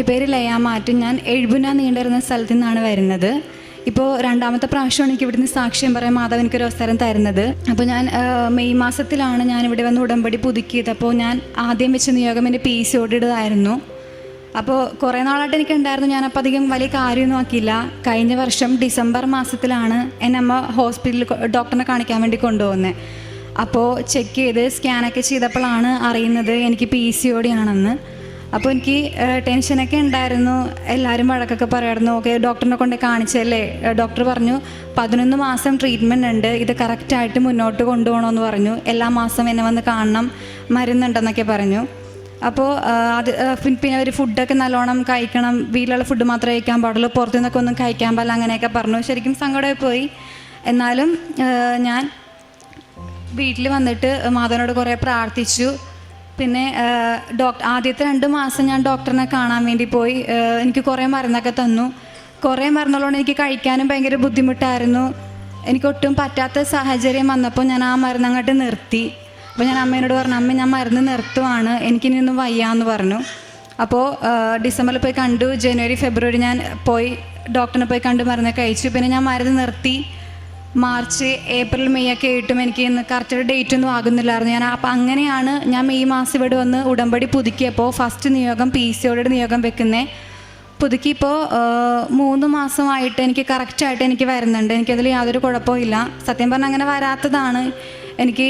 എൻ്റെ പേര് ലയ മാറ്റൻ. ഞാൻ എഴുപുന നീണ്ടിരുന്ന സ്ഥലത്തു നിന്നാണ് വരുന്നത്. ഇപ്പോൾ രണ്ടാമത്തെ പ്രാവശ്യമാണ് എനിക്ക് ഇവിടുന്ന് സാക്ഷ്യം പറയാൻ മാതാവ് എനിക്കൊരു അവസരം തരുന്നത്. അപ്പോൾ ഞാൻ മെയ് മാസത്തിലാണ് ഞാൻ ഇവിടെ വന്ന് ഉടമ്പടി പുതുക്കിയത്. അപ്പോൾ ഞാൻ ആദ്യം വെച്ച നിയോഗം എൻ്റെ PCOD-യുടേതായിരുന്നു. അപ്പോൾ കുറേ നാളായിട്ട് എനിക്കുണ്ടായിരുന്നു. ഞാനപ്പോൾ അധികം വലിയ കാര്യമൊന്നും ആക്കിയില്ല. കഴിഞ്ഞ വർഷം ഡിസംബർ മാസത്തിലാണ് എന്നെ അമ്മ ഹോസ്പിറ്റലിൽ ഡോക്ടറിനെ കാണിക്കാൻ വേണ്ടി കൊണ്ടുപോകുന്നത്. അപ്പോൾ ചെക്ക് ചെയ്ത് സ്കാനൊക്കെ ചെയ്തപ്പോഴാണ് അറിയുന്നത് എനിക്ക് PCOD ആണെന്ന്. അപ്പോൾ എനിക്ക് ടെൻഷനൊക്കെ ഉണ്ടായിരുന്നു. എല്ലാവരും വഴക്കൊക്കെ പറയായിരുന്നു. ഓക്കെ, ഡോക്ടറിനെ കൊണ്ട് കാണിച്ചല്ലേ. ഡോക്ടർ പറഞ്ഞു 11 മാസം ട്രീറ്റ്മെൻറ്റ് ഉണ്ട്, ഇത് കറക്റ്റായിട്ട് മുന്നോട്ട് കൊണ്ടുപോകണമെന്ന് പറഞ്ഞു. എല്ലാ മാസം എന്നെ വന്ന് കാണണം, മരുന്നുണ്ടെന്നൊക്കെ പറഞ്ഞു. അപ്പോൾ പിന്നെ അവർ ഫുഡൊക്കെ നല്ലോണം കഴിക്കണം, വീട്ടിലുള്ള ഫുഡ് മാത്രമേ കഴിക്കാൻ പാടുള്ളൂ, പുറത്തു നിന്നൊക്കെ ഒന്നും കഴിക്കാൻ പാടില്ല, അങ്ങനെയൊക്കെ പറഞ്ഞു. ശരിക്കും സങ്കടമായി പോയി. എന്നാലും ഞാൻ വീട്ടിൽ വന്നിട്ട് മാതാവിനോട് കുറേ പ്രാർത്ഥിച്ചു. പിന്നെ ആദ്യത്തെ 2 മാസം ഞാൻ ഡോക്ടറിനെ കാണാൻ വേണ്ടി പോയി. എനിക്ക് കുറേ മരുന്നൊക്കെ തന്നു. കുറേ മരുന്നുള്ളതുകൊണ്ട് എനിക്ക് കഴിക്കാനും ഭയങ്കര ബുദ്ധിമുട്ടായിരുന്നു. എനിക്കൊട്ടും പറ്റാത്ത സാഹചര്യം വന്നപ്പോൾ ഞാൻ ആ മരുന്ന് അങ്ങോട്ട് നിർത്തി. അപ്പോൾ ഞാൻ അമ്മേനോട് പറഞ്ഞു, അമ്മ ഞാൻ മരുന്ന് നിർത്തുവാണ്, എനിക്കിനിയൊന്നും വയ്യാന്ന് പറഞ്ഞു. അപ്പോൾ ഡിസംബറിൽ പോയി കണ്ടു. ജനുവരി ഫെബ്രുവരി ഞാൻ പോയി ഡോക്ടറിനെ പോയി കണ്ട് മരുന്നൊക്കെ കഴിച്ചു. പിന്നെ ഞാൻ മരുന്ന് നിർത്തി. മാർച്ച് ഏപ്രിൽ മെയ് ഒക്കെ ആയിട്ടും എനിക്ക് ഇന്ന് കറക്റ്റ് ഡേറ്റ് ഒന്നും ആകുന്നില്ലായിരുന്നു. അപ്പോൾ അങ്ങനെയാണ് ഞാൻ മെയ് മാസം ഇവിടെ വന്ന് ഉടമ്പടി പുതുക്കിയപ്പോൾ ഫസ്റ്റ് നിയോഗം PCOD-യുടെ നിയോഗം വെക്കുന്നത്. പുതുക്കിയപ്പോൾ 3 മാസമായിട്ട് എനിക്ക് കറക്റ്റായിട്ട് എനിക്ക് വരുന്നുണ്ട്. എനിക്കതിൽ യാതൊരു കുഴപ്പമില്ല. സത്യം പറഞ്ഞാൽ അങ്ങനെ വരാത്തതാണ്, എനിക്ക്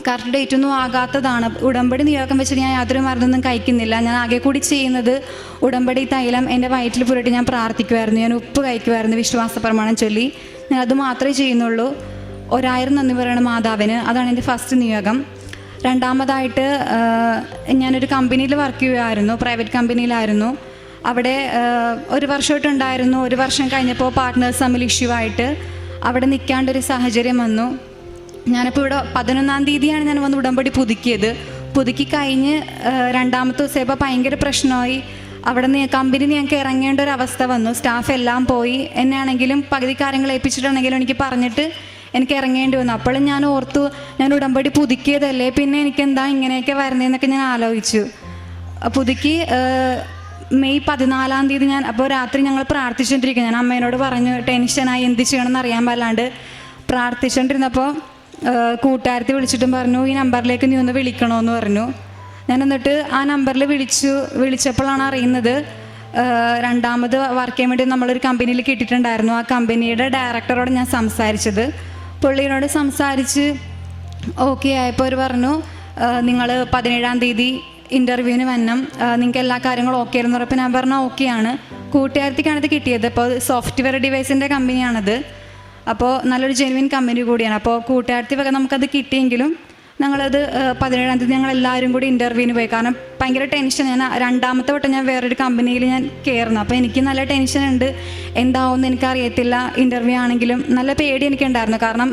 കറക്റ്റ് ഡേറ്റ് ഒന്നും ആകാത്തതാണ്. ഉടമ്പടി നിയോഗം വെച്ചിട്ട് ഞാൻ യാതൊരു മരുന്നൊന്നും കഴിക്കുന്നില്ല. ഞാൻ ആകെ കൂടി ചെയ്യുന്നത് ഉടമ്പടി തൈലം എൻ്റെ വയറ്റിൽ പുരട്ടി ഞാൻ പ്രാർത്ഥിക്കുമായിരുന്നു. ഞാൻ ഉപ്പ് കഴിക്കുമായിരുന്നു വിശ്വാസ പ്രമാണം ചൊല്ലി. ഞാൻ അത് മാത്രമേ ചെയ്യുന്നുള്ളൂ. 1000 നന്ദി പറയണം മാതാവിന്. അതാണ് എൻ്റെ ഫസ്റ്റ് നിയോഗം. രണ്ടാമതായിട്ട് ഞാനൊരു കമ്പനിയിൽ വർക്ക് ചെയ്യുമായിരുന്നു, പ്രൈവറ്റ് കമ്പനിയിലായിരുന്നു. അവിടെ 1 വർഷമായിട്ടുണ്ടായിരുന്നു. 1 വർഷം കഴിഞ്ഞപ്പോൾ പാർട്ട്നേഴ്സ് തമ്മിൽ ഇഷ്യൂ ആയിട്ട് അവിടെ നിൽക്കാണ്ടൊരു സാഹചര്യം വന്നു. ഞാനിപ്പോൾ ഇവിടെ 11-ാം തീയതിയാണ് ഞാൻ വന്ന് ഉടമ്പടി പുതുക്കിയത്. പുതുക്കി കഴിഞ്ഞ് 2ാമത്തെ ദിവസമായപ്പോൾ ഭയങ്കര പ്രശ്നമായി. അവിടെ നിന്ന് കമ്പനി ഞങ്ങൾക്ക് ഇറങ്ങേണ്ട ഒരു അവസ്ഥ വന്നു. സ്റ്റാഫ് എല്ലാം പോയി. എന്നെ ആണെങ്കിലും പകുതി കാര്യങ്ങൾ ഏൽപ്പിച്ചിട്ടുണ്ടെങ്കിലും എനിക്ക് പറഞ്ഞിട്ട് എനിക്ക് ഇറങ്ങേണ്ടി വന്നു. അപ്പോഴും ഞാൻ ഓർത്തു, ഞാൻ ഉടമ്പടി പുതുക്കിയതല്ലേ, പിന്നെ എനിക്കെന്താ ഇങ്ങനെയൊക്കെ വരുന്നതെന്നൊക്കെ ഞാൻ ആലോചിച്ചു. പുതുക്കി മെയ് 14-ാം തീയതി ഞാൻ അപ്പോൾ രാത്രി ഞങ്ങൾ പ്രാർത്ഥിച്ചുകൊണ്ടിരിക്കുക. ഞാൻ അമ്മേനോട് പറഞ്ഞു, ടെൻഷനായി, എന്ത് ചെയ്യണമെന്ന് അറിയാൻ പാടില്ലാണ്ട് പ്രാർത്ഥിച്ചുകൊണ്ടിരുന്നപ്പോൾ കൂട്ടുകാരത്തി വിളിച്ചിട്ടും പറഞ്ഞു, ഈ നമ്പറിലേക്ക് നീ ഒന്ന് വിളിക്കണമെന്ന് പറഞ്ഞു. ഞാൻ എന്നിട്ട് ആ നമ്പറിൽ വിളിച്ചപ്പോഴാണ് അറിയുന്നത് 2ാമത് വർക്ക് ചെയ്യാൻ വേണ്ടി നമ്മളൊരു കമ്പനിയിൽ കിട്ടിയിട്ടുണ്ടായിരുന്നു. ആ കമ്പനിയുടെ ഡയറക്ടറോട് ഞാൻ സംസാരിച്ചത്. പുള്ളിയോട് സംസാരിച്ച് ഓക്കെ ആയപ്പോൾ അവർ പറഞ്ഞു, നിങ്ങൾ 17-ാം തീയതി ഇൻ്റർവ്യൂവിന് വരണം, നിങ്ങൾക്ക് എല്ലാ കാര്യങ്ങളും ഓക്കെ ആയിരുന്നു പറഞ്ഞപ്പോൾ ഞാൻ പറഞ്ഞാൽ ഓക്കെയാണ്. കൂട്ടുകാരത്തിക്കാണിത് കിട്ടിയത്. അപ്പോൾ സോഫ്റ്റ്വെയർ ഡിവൈസിൻ്റെ കമ്പനിയാണത്. അപ്പോൾ നല്ലൊരു ജെനുവിൻ കമ്പനി കൂടിയാണ്. അപ്പോൾ കൂട്ടുകാരത്തി വക നമുക്കത് കിട്ടിയെങ്കിലും ഞങ്ങളത് 17-ാം തീയതി ഞങ്ങളെല്ലാവരും കൂടി ഇൻ്റർവ്യൂവിന് പോയി. കാരണം ഭയങ്കര ടെൻഷൻ. ഞാൻ 2ാമത്തെ വട്ടം ഞാൻ വേറൊരു കമ്പനിയിൽ ഞാൻ കയറുന്നു. അപ്പോൾ എനിക്ക് നല്ല ടെൻഷനുണ്ട്, എന്താവുമെന്ന് എനിക്കറിയത്തില്ല. ഇൻ്റർവ്യൂ ആണെങ്കിലും നല്ല പേടി എനിക്കുണ്ടായിരുന്നു. കാരണം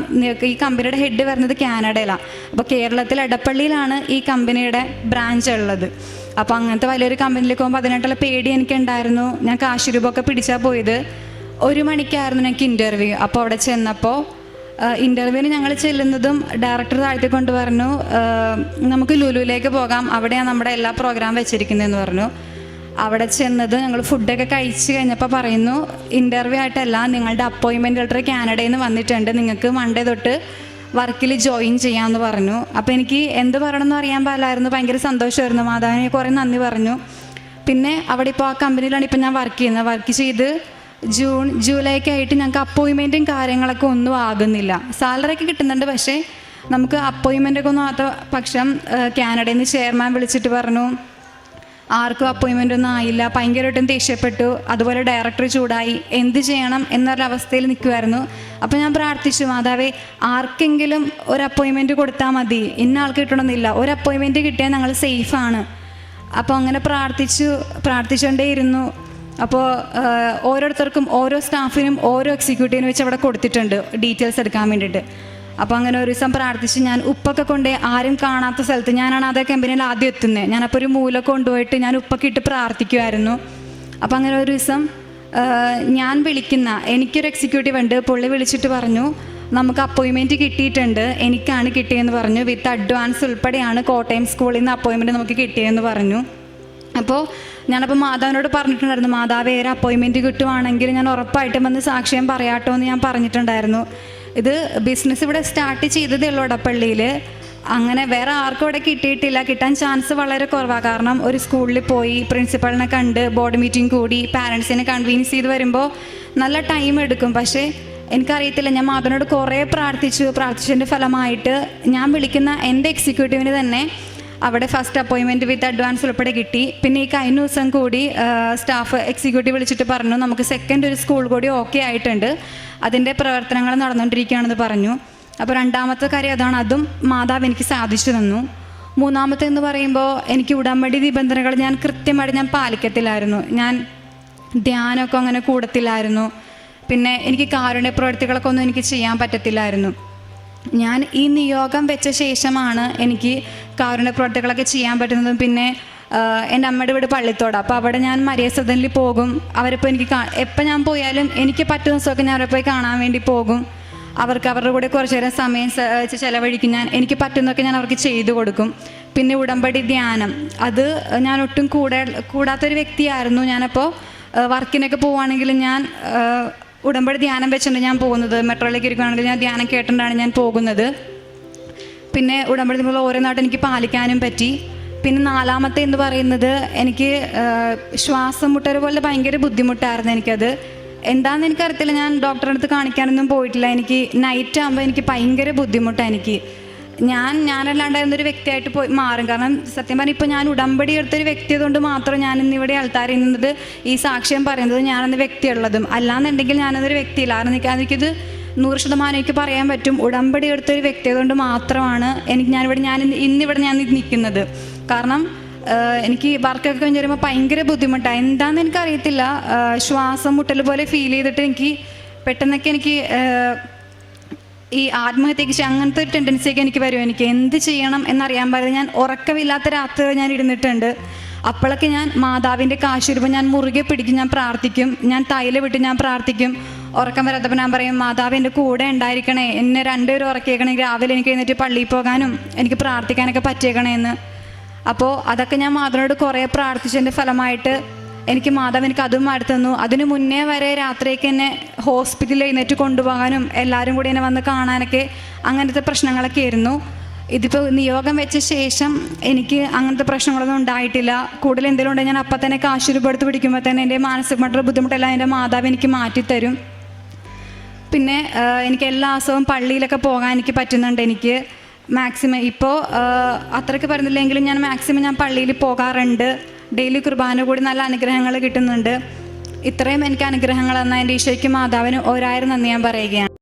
ഈ കമ്പനിയുടെ ഹെഡ് വരുന്നത് കാനഡയിലാണ്. അപ്പോൾ കേരളത്തിൽ എടപ്പള്ളിയിലാണ് ഈ കമ്പനിയുടെ ബ്രാഞ്ച് ഉള്ളത്. അപ്പോൾ അങ്ങനത്തെ വലിയൊരു കമ്പനിയിലേക്ക് പോകുമ്പോൾ അതിനായിട്ടുള്ള പേടി എനിക്കുണ്ടായിരുന്നു. ഞാൻ കാശ് രൂപമൊക്കെ പിടിച്ചാൽ പോയത്. 1 മണിക്കായിരുന്നു എനിക്ക് ഇൻ്റർവ്യൂ. അപ്പോൾ അവിടെ ചെന്നപ്പോൾ ഇൻ്റർവ്യൂവിന് ഞങ്ങൾ ചെല്ലുന്നതും ഡയറക്ടർ താഴ്ത്തി കൊണ്ട് പറഞ്ഞു, നമുക്ക് ലുലുവിലേക്ക് പോകാം, അവിടെയാണ് നമ്മുടെ എല്ലാ പ്രോഗ്രാം വെച്ചിരിക്കുന്നതെന്ന് പറഞ്ഞു. അവിടെ ചെന്നത് ഞങ്ങൾ ഫുഡൊക്കെ കഴിച്ച് കഴിഞ്ഞപ്പോൾ പറയുന്നു, ഇൻ്റർവ്യൂ ആയിട്ടല്ല, നിങ്ങളുടെ അപ്പോയിൻമെൻറ്റ് ലെറ്റർ കാനഡയിൽ നിന്ന് വന്നിട്ടുണ്ട്, നിങ്ങൾക്ക് മൺഡേ തൊട്ട് വർക്കിൽ ജോയിൻ ചെയ്യാമെന്ന് പറഞ്ഞു. അപ്പോൾ എനിക്ക് എന്ത് പറയണമെന്ന് അറിയാൻ പാടില്ലായിരുന്നു. ഭയങ്കര സന്തോഷമായിരുന്നു. മാതാവിനെ കുറേ നന്ദി പറഞ്ഞു. പിന്നെ അവിടെ ഇപ്പോൾ ആ കമ്പനിയിലാണ് ഇപ്പോൾ ഞാൻ വർക്ക് ചെയ്യുന്നത്. വർക്ക് ചെയ്ത് ജൂൺ ജൂലൈ ഒക്കെ ആയിട്ട് ഞങ്ങൾക്ക് അപ്പോയിൻമെൻറ്റും കാര്യങ്ങളൊക്കെ ഒന്നും ആകുന്നില്ല. സാലറി ഒക്കെ കിട്ടുന്നുണ്ട്, പക്ഷേ നമുക്ക് അപ്പോയിൻമെൻറ്റൊക്കെ ഒന്നും ആകാത്ത പക്ഷം കാനഡയിൽ നിന്ന് ചെയർമാൻ വിളിച്ചിട്ട് പറഞ്ഞു, ആർക്കും അപ്പോയിൻമെൻ്റ് ഒന്നും ആയില്ല. ഭയങ്കരമായിട്ടും ദേഷ്യപ്പെട്ടു. അതുപോലെ ഡയറക്ടർ ചൂടായി. എന്ത് ചെയ്യണം എന്നൊരവസ്ഥയിൽ നിൽക്കുമായിരുന്നു. അപ്പോൾ ഞാൻ പ്രാർത്ഥിച്ചു, മാതാവേ, ആർക്കെങ്കിലും ഒരു അപ്പോയിൻമെൻറ്റ് കൊടുത്താൽ മതി, ഇന്ന ആൾക്ക് കിട്ടണമെന്നില്ല, ഒരു അപ്പോയിൻമെൻറ്റ് കിട്ടിയാൽ ഞങ്ങൾ സേഫാണ്. അപ്പോൾ അങ്ങനെ പ്രാർത്ഥിച്ചുകൊണ്ടേയിരുന്നു. അപ്പോൾ ഓരോരുത്തർക്കും ഓരോ സ്റ്റാഫിനും ഓരോ എക്സിക്യൂട്ടീവിനും വെച്ച് അവിടെ കൊടുത്തിട്ടുണ്ട് ഡീറ്റെയിൽസ് എടുക്കാൻ വേണ്ടിയിട്ട്. അപ്പോൾ അങ്ങനെ ഒരു ദിവസം പ്രാർത്ഥിച്ച് ഞാൻ ഉപ്പൊക്കെ കൊണ്ട് ആരും കാണാത്ത സ്ഥലത്ത്, ഞാനാണ് അതേ കമ്പനിയിൽ ആദ്യം എത്തുന്നത്, ഞാനപ്പോൾ ഒരു മൂല കൊണ്ടുപോയിട്ട് ഞാൻ ഉപ്പൊക്കെ ഇട്ട് പ്രാർത്ഥിക്കുമായിരുന്നു. അപ്പോൾ അങ്ങനെ ഒരു ദിവസം ഞാൻ വിളിക്കുന്ന എനിക്കൊരു എക്സിക്യൂട്ടീവ് ഉണ്ട്. പുള്ളി വിളിച്ചിട്ട് പറഞ്ഞു, നമുക്ക് അപ്പോയിൻമെൻറ്റ് കിട്ടിയിട്ടുണ്ട്, എനിക്കാണ് കിട്ടിയെന്ന് പറഞ്ഞു. വിത്ത് അഡ്വാൻസ് ഉൾപ്പെടെയാണ് കോട്ടയം സ്കൂളിൽ നിന്ന് അപ്പോയിൻമെൻറ്റ് നമുക്ക് കിട്ടിയെന്ന് പറഞ്ഞു. അപ്പോൾ ഞാനപ്പോൾ മാതാവിനോട് പറഞ്ഞിട്ടുണ്ടായിരുന്നു, മാതാവ് ഒരു അപ്പോയിൻമെൻറ്റ് കിട്ടുവാണെങ്കിൽ ഞാൻ ഉറപ്പായിട്ടും വന്ന് സാക്ഷ്യം പറയാട്ടോ എന്ന് ഞാൻ പറഞ്ഞിട്ടുണ്ടായിരുന്നു. ഇത് ബിസിനസ് ഇവിടെ സ്റ്റാർട്ട് ചെയ്തതേ ഉള്ളൂ ഇടപ്പള്ളിയിൽ. അങ്ങനെ വേറെ ആർക്കും ഇവിടെ കിട്ടിയിട്ടില്ല, കിട്ടാൻ ചാൻസ് വളരെ കുറവാണ്. കാരണം ഒരു സ്കൂളിൽ പോയി പ്രിൻസിപ്പളിനെ കണ്ട് ബോർഡ് മീറ്റിംഗ് കൂടി പാരൻസിനെ കൺവീൻസ് ചെയ്ത് വരുമ്പോൾ നല്ല ടൈം എടുക്കും. പക്ഷേ എനിക്കറിയത്തില്ല, ഞാൻ മാതാവിനോട് കുറേ പ്രാർത്ഥിച്ചതിൻ്റെ ഫലമായിട്ട് ഞാൻ വിളിക്കുന്ന എൻ്റെ എക്സിക്യൂട്ടീവിന് തന്നെ അവിടെ ഫസ്റ്റ് അപ്പോയിൻമെൻറ്റ് വിത്ത് അഡ്വാൻസ് ഉൾപ്പെടെ കിട്ടി. പിന്നെ ഈ കഴിഞ്ഞ ദിവസം കൂടി സ്റ്റാഫ് എക്സിക്യൂട്ടീവ് വിളിച്ചിട്ട് പറഞ്ഞു, നമുക്ക് സെക്കൻഡ് ഒരു സ്കൂൾ കൂടി ഓക്കെ ആയിട്ടുണ്ട്, അതിൻ്റെ പ്രവർത്തനങ്ങൾ നടന്നുകൊണ്ടിരിക്കുകയാണെന്ന് പറഞ്ഞു. അപ്പോൾ രണ്ടാമത്തെ കാര്യം അതാണ്, അതും മാതാവ് എനിക്ക് സാധിച്ചു തന്നു. മൂന്നാമത്തെ എന്ന് പറയുമ്പോൾ എനിക്ക് ഉടമ്പടി നിബന്ധനകൾ ഞാൻ കൃത്യമായിട്ട് ഞാൻ പാലിക്കത്തില്ലായിരുന്നു. ഞാൻ ധ്യാനമൊക്കെ അങ്ങനെ കൂടത്തില്ലായിരുന്നു. പിന്നെ എനിക്ക് കാരുണ്യ പ്രവൃത്തികളൊക്കെ ഒന്നും എനിക്ക് ചെയ്യാൻ പറ്റത്തില്ലായിരുന്നു. ഞാൻ ഈ നിയോഗം വെച്ച ശേഷമാണ് എനിക്ക് കാരുണ്യ പ്രവർത്തികളൊക്കെ ചെയ്യാൻ പറ്റുന്നതും. പിന്നെ എൻ്റെ അമ്മയുടെ വീട് പള്ളിത്തോടാണ്, അപ്പോൾ അവിടെ ഞാൻ മരിയ സദനിൽ പോകും. അവരിപ്പോൾ എനിക്ക് എപ്പോൾ ഞാൻ പോയാലും എനിക്ക് പറ്റുന്ന ദിവസമൊക്കെ ഞാൻ അവരെ പോയി കാണാൻ വേണ്ടി പോകും. അവർക്ക് അവരുടെ കൂടെ കുറച്ച് നേരം സമയം ചിലവഴിക്കും. എനിക്ക് പറ്റുന്നതൊക്കെ ഞാൻ അവർക്ക് ചെയ്തു കൊടുക്കും. പിന്നെ ഉടമ്പടി ധ്യാനം, അത് ഞാൻ ഒട്ടും കൂടാത്തൊരു വ്യക്തിയായിരുന്നു. ഞാനപ്പോൾ വർക്കിനൊക്കെ പോവുകയാണെങ്കിൽ ഞാൻ ഉടമ്പടി ധ്യാനം വെച്ചിട്ടുണ്ട് ഞാൻ പോകുന്നത്. മെട്രോയിലേക്ക് ഇരിക്കുകയാണെങ്കിൽ ഞാൻ ധ്യാനം കേട്ടിട്ടാണ് ഞാൻ പോകുന്നത്. പിന്നെ ഉടമ്പടി നമ്മൾ ഓരോ നാട്ടും എനിക്ക് പാലിക്കാനും പറ്റി. പിന്നെ നാലാമത്തെ എന്ന് പറയുന്നത്, എനിക്ക് ശ്വാസം മുട്ടൽ പോലെ ഭയങ്കര ബുദ്ധിമുട്ടായിരുന്നു എനിക്കത്. എന്താണെന്ന് എനിക്കറിയത്തില്ല, ഞാൻ ഡോക്ടറെ അടുത്ത് കാണിക്കാനൊന്നും പോയിട്ടില്ല. എനിക്ക് നൈറ്റ് ആകുമ്പോൾ എനിക്ക് ഭയങ്കര ബുദ്ധിമുട്ടാണ്. എനിക്ക് ഞാനല്ലാണ്ടായിരുന്നൊരു വ്യക്തിയായിട്ട് പോയി മാറും. കാരണം സത്യം പറഞ്ഞാൽ ഇപ്പോൾ ഞാൻ ഉടമ്പടി എടുത്തൊരു വ്യക്തി ആയതുകൊണ്ട് മാത്രം ഞാൻ ഇന്നിവിടെ ആൾക്കാരിൽ നിന്നത് ഈ സാക്ഷ്യം പറയുന്നത് ഞാനെന്ന വ്യക്തിയുള്ളതും. അല്ലാന്നുണ്ടെങ്കിൽ ഞാനതൊരു വ്യക്തിയില്ല. കാരണം എനിക്കിത് 100% എനിക്ക് പറയാൻ പറ്റും, ഉടമ്പടി എടുത്തൊരു വ്യക്തി ആയതുകൊണ്ട് മാത്രമാണ് ഞാൻ ഇന്നിവിടെ നിൽക്കുന്നത്. കാരണം എനിക്ക് വർക്കൊക്കെ കഴിഞ്ഞ് വരുമ്പോൾ ഭയങ്കര ബുദ്ധിമുട്ടാണ്. എന്താണെന്ന് എനിക്കറിയത്തില്ല, ശ്വാസം മുട്ടൽ പോലെ ഫീൽ ചെയ്തിട്ട് എനിക്ക് പെട്ടെന്നൊക്കെ എനിക്ക് ഈ ആത്മഹത്യക്ക് അങ്ങനത്തെ ഒരു ടെൻഡൻസിയൊക്കെ എനിക്ക് വരും. എനിക്ക് എന്ത് ചെയ്യണം എന്നറിയാൻ പാടില്ല. ഞാൻ ഉറക്കമില്ലാത്ത രാത്രി ഞാൻ ഇരുന്നിട്ടുണ്ട്. അപ്പോഴൊക്കെ ഞാൻ മാതാവിൻ്റെ കാശ് വരുമ്പോൾ ഞാൻ മുറുകെ പിടിക്കും, ഞാൻ പ്രാർത്ഥിക്കും, ഞാൻ തൈല വിട്ട് ഞാൻ പ്രാർത്ഥിക്കും. ഉറക്കം വരാത്തപ്പോൾ ഞാൻ പറയും, മാതാവ് എൻ്റെ കൂടെ ഉണ്ടായിരിക്കണേ, എന്നെ 2 പേരും ഉറക്കിയേക്കണമെങ്കിൽ രാവിലെ എനിക്ക് എഴുന്നേറ്റ് പള്ളിയിൽ പോകാനും എനിക്ക് പ്രാർത്ഥിക്കാനൊക്കെ പറ്റിയേക്കണേ എന്ന്. അപ്പോൾ അതൊക്കെ ഞാൻ മാതാവിനോട് കുറേ പ്രാർത്ഥിച്ചതിൻ്റെ ഫലമായിട്ട് എനിക്ക് മാതാവ് എനിക്ക് അതും അടുത്ത് തന്നു. അതിന് മുന്നേ വരെ രാത്രിയൊക്കെ എന്നെ ഹോസ്പിറ്റലിൽ എഴുന്നേറ്റ് കൊണ്ടുപോകാനും എല്ലാവരും കൂടി എന്നെ വന്ന് കാണാനൊക്കെ അങ്ങനത്തെ പ്രശ്നങ്ങളൊക്കെ ആയിരുന്നു. ഇതിപ്പോൾ നിയോഗം വെച്ച ശേഷം എനിക്ക് അങ്ങനത്തെ പ്രശ്നങ്ങളൊന്നും ഉണ്ടായിട്ടില്ല. കൂടുതൽ എന്തെങ്കിലും ഉണ്ടെങ്കിൽ ഞാൻ അപ്പം തന്നെ കാശ് രൂപ എടുത്ത് പിടിക്കുമ്പോൾ തന്നെ എൻ്റെ മാനസികമായിട്ടുള്ള ബുദ്ധിമുട്ടെല്ലാം എൻ്റെ മാതാവ് എനിക്ക് മാറ്റിത്തരും. പിന്നെ എനിക്ക് എല്ലാ ദിവസവും പള്ളിയിലൊക്കെ പോകാൻ എനിക്ക് പറ്റുന്നുണ്ട്. എനിക്ക് മാക്സിമം ഇപ്പോൾ അത്രയ്ക്ക് പറയുന്നില്ലെങ്കിലും ഞാൻ മാക്സിമം ഞാൻ പള്ളിയിൽ പോകാറുണ്ട്. ഡെയിലി കുർബാന കൂടി നല്ല അനുഗ്രഹങ്ങൾ കിട്ടുന്നുണ്ട്. ഇത്രയും എനിക്ക് അനുഗ്രഹങ്ങൾ തന്ന എൻ്റെ ഈശോയ്ക്ക് മാതാവിന് 1000 നന്ദി ഞാൻ പറയുകയാണ്.